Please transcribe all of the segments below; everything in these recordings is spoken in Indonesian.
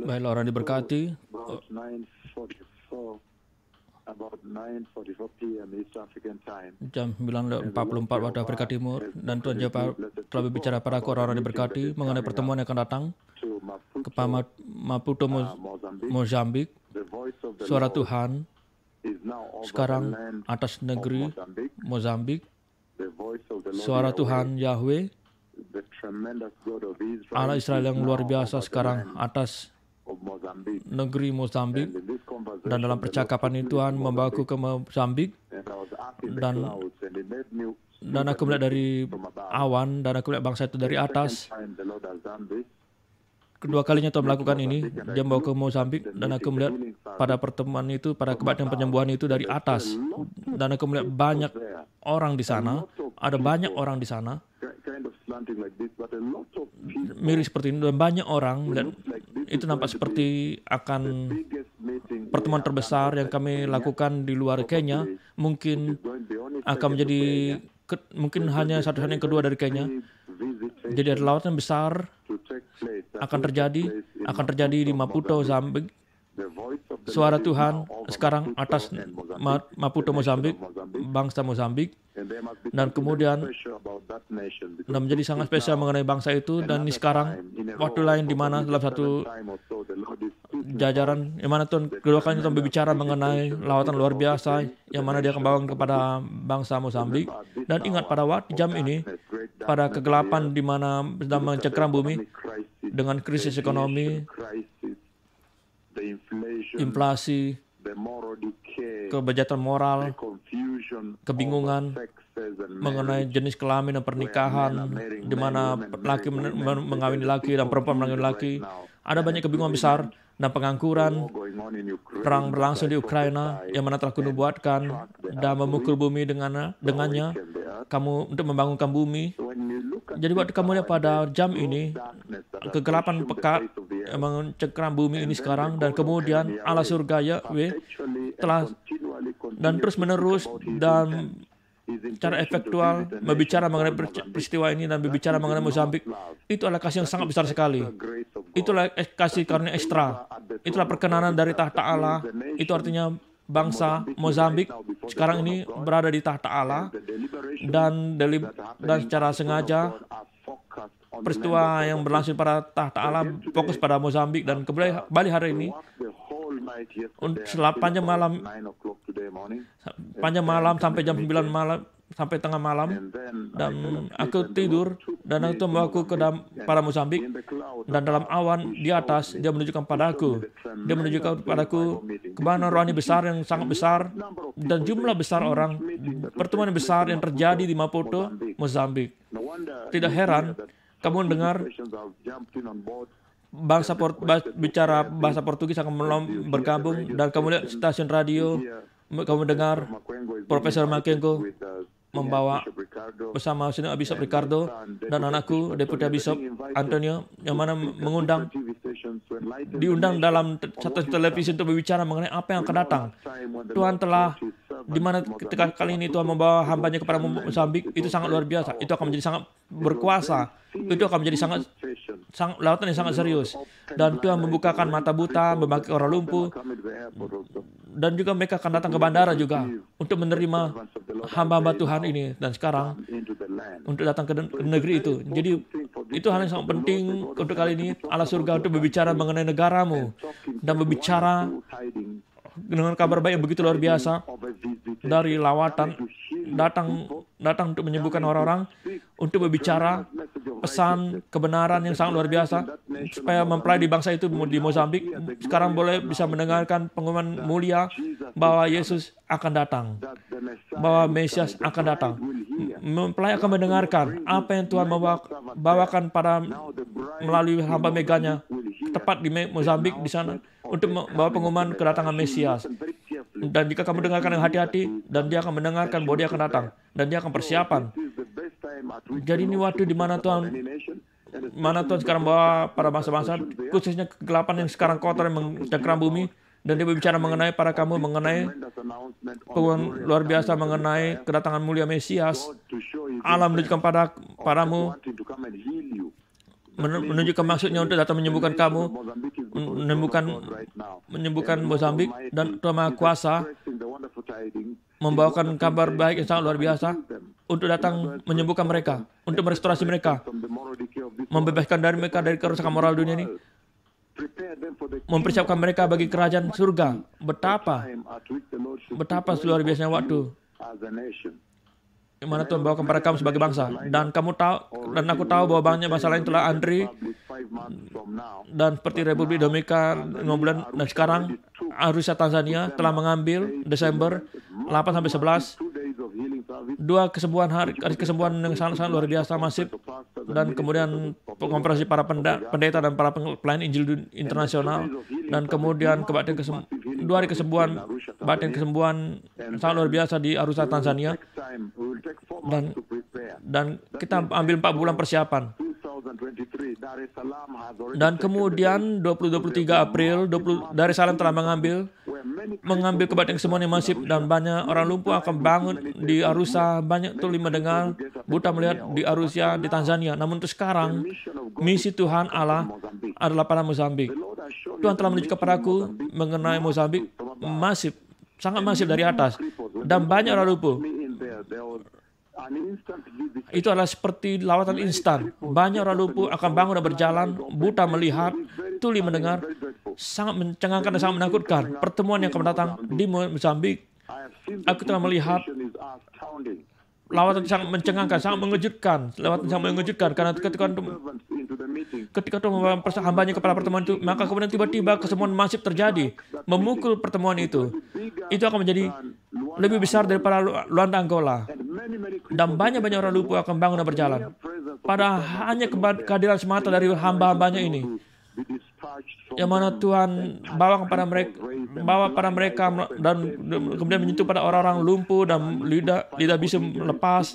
Baiklah orang diberkati. About 9:44 p.m. East African time. Jam 9:44 waktu Afrika Timur, dan Tuhan telah berbicara pada orang-orang diberkati mengenai pertemuan yang akan datang ke Maputo, Mozambik. Suara Tuhan sekarang atas negeri Mozambik. Suara Tuhan Yahweh, Allah Israel yang luar biasa sekarang atas negeri Mozambik. Dan dalam percakapan ini Tuhan membawaku ke Mozambik, dan aku melihat dari awan, dan aku melihat bangsa itu dari atas. Kedua kalinya Tuhan melakukan ini, dia membawa ke Mozambik, dan aku melihat pada pertemuan itu, pada kebaktian penyembuhan itu dari atas. Dan aku melihat banyak orang di sana, ada banyak orang di sana, mirip seperti ini, dan banyak orang melihat itu nampak seperti akan pertemuan terbesar yang kami lakukan di luar Kenya. Mungkin akan menjadi mungkin hanya satu hari yang kedua dari Kenya. Jadi ada lawatan besar akan terjadi di Maputo, Mozambik. Suara Tuhan sekarang atas Maputo, Mozambik, bangsa Mozambik. Dan kemudian dan menjadi sangat spesial mengenai bangsa itu. Dan ini sekarang waktu lain di mana dalam satu jajaran yang mana Tuhan kedua kali Tuhan berbicara mengenai lawatan luar biasa yang mana dia akan bawa kepada bangsa Mozambik. Dan ingat pada waktu jam ini, pada kegelapan di mana sedang mencengkeram bumi dengan krisis ekonomi, inflasi, kebejatan moral, kebingungan mengenai jenis kelamin dan pernikahan, di mana laki mengawini laki dan perempuan mengawini laki. Ada banyak kebingungan besar dan pengangguran. Perang berlangsung di Ukraina yang mana telah kunubuatkan dan memukul bumi dengannya kamu untuk membangunkan bumi. Jadi waktu kamu lihat pada jam ini, kegelapan pekat mencengkeram bumi ini sekarang, dan kemudian Allah surga Yahweh telah dan terus menerus dan secara efektual berbicara mengenai peristiwa ini dan berbicara mengenai Mozambik. Itu adalah kasih yang sangat besar sekali. Itulah kasih karunia ekstra. Itulah perkenanan dari tahta Allah. Itu artinya bangsa Mozambik sekarang ini berada di tahta Allah, dan secara sengaja peristiwa yang berlangsung pada tahta Allah fokus pada Mozambik. Dan kembali hari ini setelah panjang malam sampai jam 9 malam, sampai tengah malam, dan aku tidur, dan itu membawaku ke para Mozambik. Dan dalam awan di atas, dia menunjukkan padaku, kebenaran rohani besar yang sangat besar, dan jumlah besar orang, pertemuan besar yang terjadi di Maputo, Mozambik. Tidak heran kamu dengar bicara bahasa Portugis akan bergabung, dan kamu lihat stasiun radio, kamu dengar Profesor Makengo membawa bersama Senior Bishop Ricardo dan anakku Deputi Bishop Antonio, yang mana diundang dalam satu televisi untuk berbicara mengenai apa yang akan datang. Tuhan telah, di mana ketika kali ini Tuhan membawa hambanya kepada Mozambik, itu sangat luar biasa. Itu akan menjadi sangat berkuasa. Itu akan menjadi sangat lawatan yang sangat serius. Dan Tuhan membukakan mata buta, membangkitkan orang lumpuh, dan juga mereka akan datang ke bandara juga untuk menerima hamba-hamba Tuhan ini. Dan sekarang untuk datang ke negeri itu. Jadi itu hal yang sangat penting untuk kali ini Allah surga untuk berbicara mengenai negaramu dan berbicara dengan kabar baik yang begitu luar biasa dari lawatan datang untuk menyembuhkan orang-orang, untuk berbicara pesan kebenaran yang sangat luar biasa supaya mempelai di bangsa itu di Mozambik sekarang boleh bisa mendengarkan pengumuman mulia bahwa Yesus akan datang, bahwa Mesias akan datang. Mempelai akan mendengarkan apa yang Tuhan bawakan melalui hamba meganya tepat di Mozambik di sana untuk membawa pengumuman kedatangan Mesias. Dan jika kamu dengarkan dengan hati-hati, dan dia akan mendengarkan bahwa dia akan datang, dan dia akan persiapan. Jadi ini waktu di mana Tuhan sekarang bawa para bangsa-bangsa, khususnya kegelapan yang sekarang kotor yang mencengkeram bumi, dan dia berbicara mengenai para kamu, mengenai pengumuman luar biasa mengenai kedatangan mulia Mesias. Allah menunjukkan padamu, menunjukkan maksudnya untuk datang menyembuhkan kamu. menyembuhkan Mozambik, dan Tuhan Maha Kuasa membawakan kabar baik yang sangat luar biasa untuk datang menyembuhkan mereka, untuk merestorasi mereka, membebaskan mereka dari kerusakan moral dunia ini, mempersiapkan mereka bagi kerajaan surga. Betapa luar biasanya waktu di mana Tuhan bawa kepada kamu sebagai bangsa. Dan kamu tahu, dan aku tahu bahwa banyak bangsa lain telah antri, dan seperti Republik Dominika 5 bulan, dan sekarang Arusha Tanzania telah mengambil Desember 8-11 2 kesembuhan hari kesembuhan yang sangat luar biasa masif, dan kemudian konferensi para pendeta dan para pelayan Injil internasional, dan kemudian kebaktian 2 hari kesembuhan, kebaktian kesembuhan sangat luar biasa di Arusha Tanzania, dan kita ambil 4 bulan persiapan. Dan kemudian 20-23 April Dar es Salaam telah mengambil kebaktian kesembuhan yang masif, dan banyak orang lumpuh akan bangun di Arusha, banyak tuli mendengar, buta melihat di Arusha, di Tanzania. Namun untuk sekarang misi Tuhan Allah adalah pada Mozambik. Tuhan telah menunjukkan kepadaku mengenai Mozambik masif, sangat masif dari atas, dan banyak orang lumpuh. Itu adalah seperti lawatan instan. Banyak orang lumpuh akan bangun dan berjalan, buta melihat, tuli mendengar. Sangat mencengangkan dan sangat menakutkan. Pertemuan yang akan datang di Mozambik, aku telah melihat lawatan sangat mencengangkan, sangat mengejutkan. Lawatan sangat mengejutkan, karena ketika Tuhan membawa hambanya kepada pertemuan itu, maka kemudian tiba-tiba kesemuan masif terjadi, memukul pertemuan itu. Itu akan menjadi lebih besar daripada Luanda Angola. Dan banyak-banyak orang lumpuh akan bangun dan berjalan. Pada hanya kehadiran semata dari hamba-hambanya ini, yang mana Tuhan bawa pada mereka, dan kemudian menyentuh pada orang-orang lumpuh, dan lidah bisa lepas,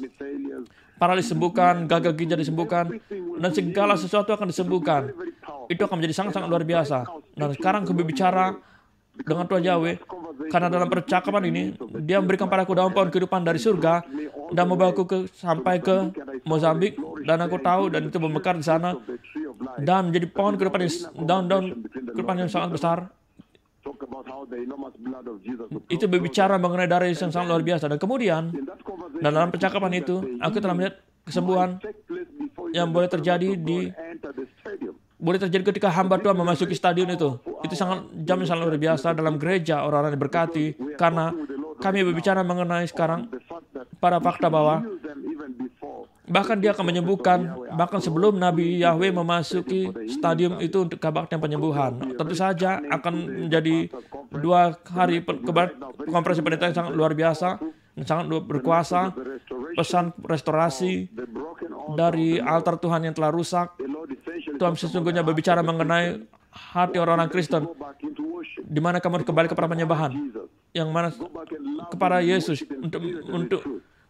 paralis sembuhkan, gagal ginjal disembuhkan, dan segala sesuatu akan disembuhkan. Itu akan menjadi sangat-sangat luar biasa. Dan sekarang aku berbicara dengan Tuhan Yahweh, karena dalam percakapan ini Dia memberikan padaku daun pohon kehidupan dari surga, dan membawaku sampai ke Mozambik, dan aku tahu, dan itu memekar di sana, dan menjadi pohon kehidupan yang daun-daun kehidupan yang sangat besar. Itu berbicara mengenai darah Yesus yang sangat luar biasa. Dan kemudian dalam percakapan itu, aku telah melihat kesembuhan yang boleh terjadi ketika hamba Tuhan memasuki stadion itu. Itu jam yang sangat luar biasa dalam gereja, orang-orang diberkati, karena kami berbicara mengenai sekarang pada fakta bahwa bahkan Dia akan menyembuhkan, bahkan sebelum Nabi Yahweh memasuki stadium itu untuk kebaktian penyembuhan. Tentu saja akan menjadi 2 hari konferensi pendeta yang sangat luar biasa, yang sangat berkuasa, pesan restorasi dari altar Tuhan yang telah rusak. Tuhan sesungguhnya berbicara mengenai hati orang-orang Kristen, di mana kamu kembali kepada penyembahan, yang mana kepada Yesus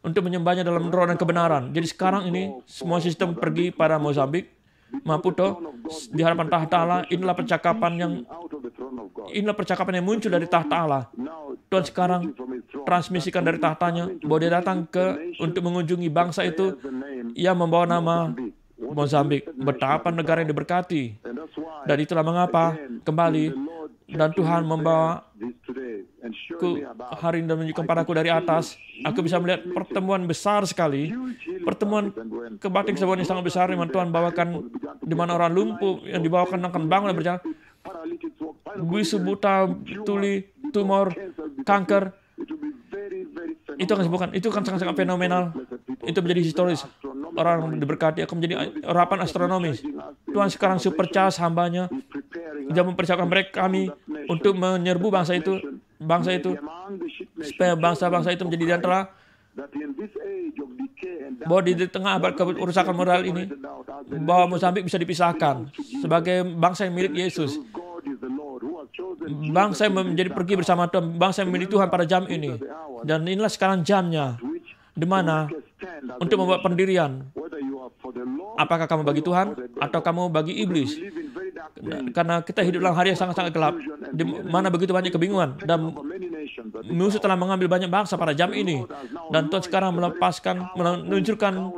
untuk menyembahnya dalam roh dan kebenaran. Jadi sekarang ini semua sistem pergi pada Mozambik, Maputo, di hadapan tahta Allah. Inilah percakapan yang muncul dari tahta Allah. Tuhan sekarang transmisikan dari tahtanya bahwa Dia datang untuk mengunjungi bangsa itu yang membawa nama Mozambik. Betapa negara yang diberkati. Dan itulah mengapa kembali, dan Tuhan membawa hari ini dan menunjukkan padaku dari atas, aku bisa melihat pertemuan besar sekali, pertemuan kebaktian kesembuhan yang sangat besar, yang Tuhan bawakan, di mana orang lumpuh yang dibawakan akan bangun dan berjalan, bisu, buta, tuli, tumor, kanker, itu akan disembuhkan. Itu kan sangat-sangat fenomenal. Itu menjadi historis. Orang diberkati akan menjadi harapan astronomis. Tuhan sekarang supercharge hambanya, Dia mempersiapkan kami untuk menyerbu bangsa itu, supaya bangsa-bangsa itu menjadi di antara, bahwa di tengah abad kerusakan moral ini, bahwa Mozambik bisa dipisahkan sebagai bangsa yang milik Yesus, bangsa yang menjadi pergi bersama Tuhan, bangsa yang milik Tuhan pada jam ini. Dan inilah sekarang jamnya, di mana untuk membuat pendirian, apakah kamu bagi Tuhan atau kamu bagi iblis? Karena kita hidup dalam hari yang sangat-sangat gelap, di mana begitu banyak kebingungan, dan musuh telah mengambil banyak bangsa pada jam ini. Dan Tuhan sekarang meluncurkan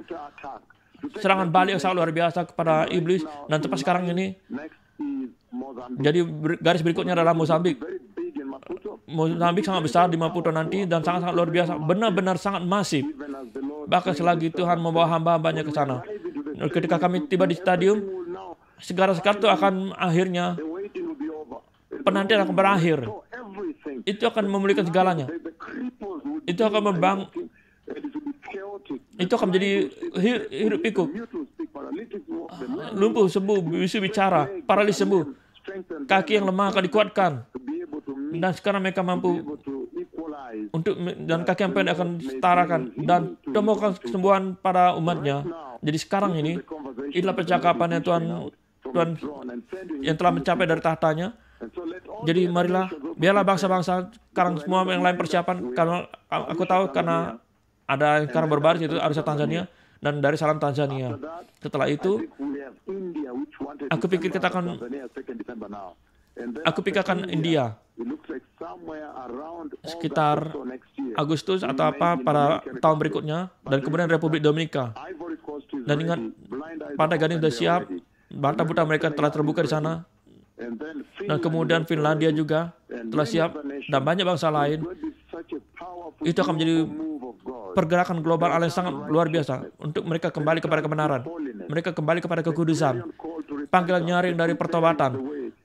serangan balik yang sangat luar biasa kepada iblis. Dan tepat sekarang ini, Jadi garis berikutnya adalah Mozambik. Very big in Maputo. Mozambik sangat besar di Maputo nanti dan sangat-sangat luar biasa. Benar-benar sangat masif. Even as the Lord Bahkan selagi Tuhan membawa hamba-hambanya ke sana. Ketika kami tiba di stadium, will now, segala sesuatu akan akhirnya, the waiting will be over. penantian akan berakhir. So everything, Itu akan memulihkan segalanya. the cripples would Itu akan membang, it will be chaotic. itu akan menjadi hirup pikuk. Mute will speak, paralytic walk, the lame Lumpuh sembuh, bisu bicara, paralis sembuh. strengthen Kaki yang lemah akan dikuatkan. to be able to meet, Dan sekarang mereka mampu to equalize. dan kaki yang pendek akan disetarakan dan Tuhan membawakan kesembuhan pada umatnya. Jadi sekarang ini inilah percakapan yang Tuhan yang telah mencapai dari tahtanya. And so let all Jadi marilah biarlah bangsa-bangsa sekarang semua yang lain persiapan, karena aku tahu karena ada yang sekarang berbaris itu ada Tanzania dan dari Salam Tanzania. Setelah itu we have India, which wanted aku pikir kita akan Tanzania 2nd December now. And then aku pikirkan India it looks like somewhere around sekitar August or next year. Agustus atau apa pada tahun berikutnya, dan kemudian Republik Dominika. Ivory Coast is Dan ingat, ready. Blind eyes Pantai are Gading open, sudah they siap, are ready. mata buta mereka telah terbuka di sana, And then dan kemudian Finlandia juga telah siap, dan banyak bangsa lain. would be such a powerful Itu akan menjadi move of God. pergerakan global Allah yang sangat luar biasa untuk mereka kembali kepada kebenaran, mereka kembali kepada kekudusan, Call to repent. panggilan nyaring dari pertobatan,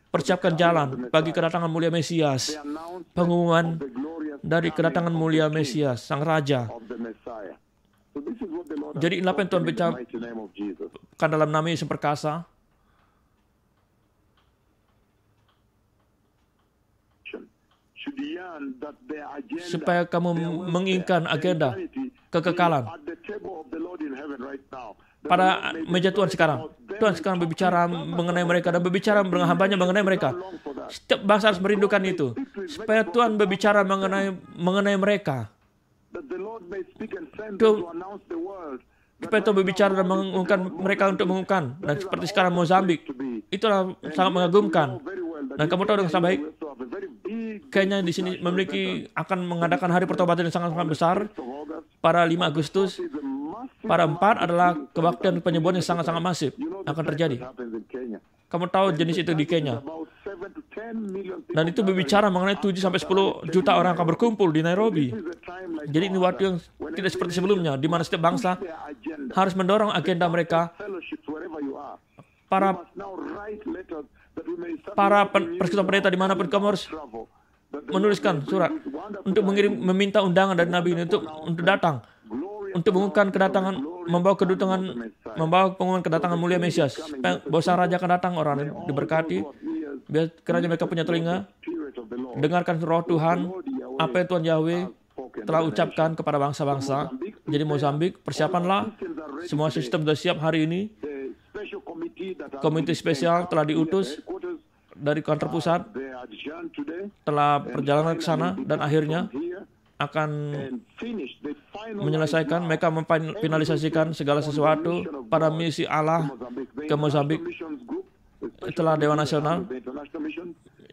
persiapkan jalan bagi kedatangan mulia Mesias, Announce pengumuman the glorious dari kedatangan mulia Mesias, Sang Raja. of the Messiah. So this is what the Lord Jadi inilah apa yang Tuhan in the bicara mighty name of Jesus. kan dalam nama Yesus perkasa, Should yearn that their agenda, supaya kamu menginginkan agenda kekekalan at the table of the Lord in heaven right now. pada meja Tuhan sekarang. Tuhan sekarang berbicara mengenai mereka dan berbicara dengan hambanya mengenai mereka. Setiap bangsa harus merindukan itu, supaya Tuhan berbicara mengenai mereka. That the Lord may speak and send Tuhan- them to announce the world. Supaya Tuhan berbicara dan mengumumkan mereka untuk mengumumkan. Dan seperti sekarang Mozambik, itulah sangat mengagumkan. Very well that Dan kamu tahu dengan sangat baik, we also have a very big kayaknya di sini memiliki akan mengadakan hari pertobatan yang sangat-sangat besar of August. pada 5 Agustus. It's a massive Pada 4 adalah kebaktian penyembuhan yang sangat-sangat masif akan terjadi. happens in Kenya. Kamu tahu jenis itu di Kenya. About 7 to 10 million people. Dan itu berbicara mengenai 7-10 juta orang akan berkumpul di Nairobi. This is a time like Jadi ini waktu yang tidak seperti sebelumnya, di mana setiap bangsa their agenda. harus mendorong agenda mereka. Fellowships wherever you are. Para Must now write letters that we may start persekutuan pendeta dimanapun kamu harus travel. That the menuliskan surat untuk meminta undangan dari Nabi ini untuk datang, untuk mengumumkan kedatangan, membawa pengumuman kedatangan mulia Mesias. Bahwa Sang Raja akan datang, orang diberkati. Biar kiranya mereka punya telinga, Spirit of the Lord dengarkan roh Tuhan, apa yang Tuhan Yahweh spoken. telah ucapkan kepada bangsa-bangsa. Jadi Mozambik, persiapanlah. Semua sistem sudah siap hari ini. The special committee that has Komite spesial telah diutus headquarters, dari kantor pusat, they adjourned today telah perjalanan ke sana, dan akhirnya here akan and finish the final menyelesaikan, mereka memfinalisasikan segala sesuatu pada misi Allah ke Mozambik. missions group, Itulah Dewan Nasional, the international mission.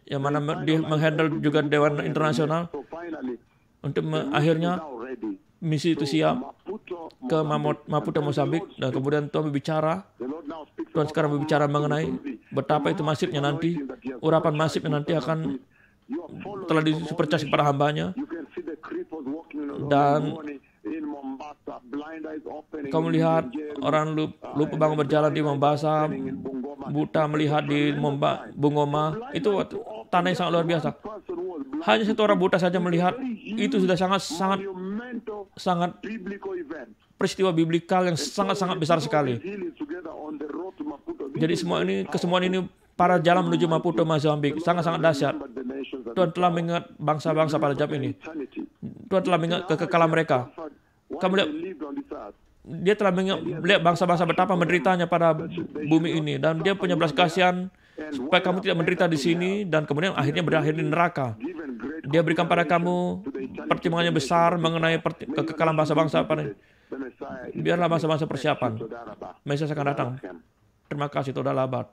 yang mana dia menghandle juga Dewan Internasional, So finally, untuk akhirnya now ready. misi itu siap Maputo, ke Maputo, Mozambik, dan kemudian Tuhan berbicara. the Lord now speaks Tuhan sekarang berbicara mengenai betapa itu masifnya nanti, urapan masifnya nanti akan you are following. telah disupercas kepada hambanya. You can see the cripples walking on Dan the morning in Mombasa, blind eyes opening. kamu lihat orang lupa bangun berjalan di Mombasa, buta melihat di Bungoma. Itu tanah yang sangat luar biasa. Person was blind. Hanya satu orang buta saja melihat, itu sudah sangat Monumental biblical event. peristiwa biblikal yang sangat-sangat besar sekali. Healing together on the road to Maputo. Jadi kesemuaan ini para jalan menuju Maputo, Mozambik, sangat-sangat dahsyat. The nations that Tuhan telah mengingat bangsa-bangsa pada jam ini. eternity. Tuhan telah mengingat kekekalan mereka. Kamu lihat, They lived on this earth. dia telah melihat bangsa-bangsa betapa menderitanya pada bumi ini, dan dia punya belas kasihan supaya kamu tidak menderita di sini dan kemudian akhirnya berakhir di neraka. Given great Dia berikan pada kamu pertimbangannya besar mengenai kekekalan bangsa-bangsa pada ini. the Messiah is Biarlah bangsa-bangsa persiapan. Sodaraba. Mesias akan datang. Terima kasih, Tuhan Labat.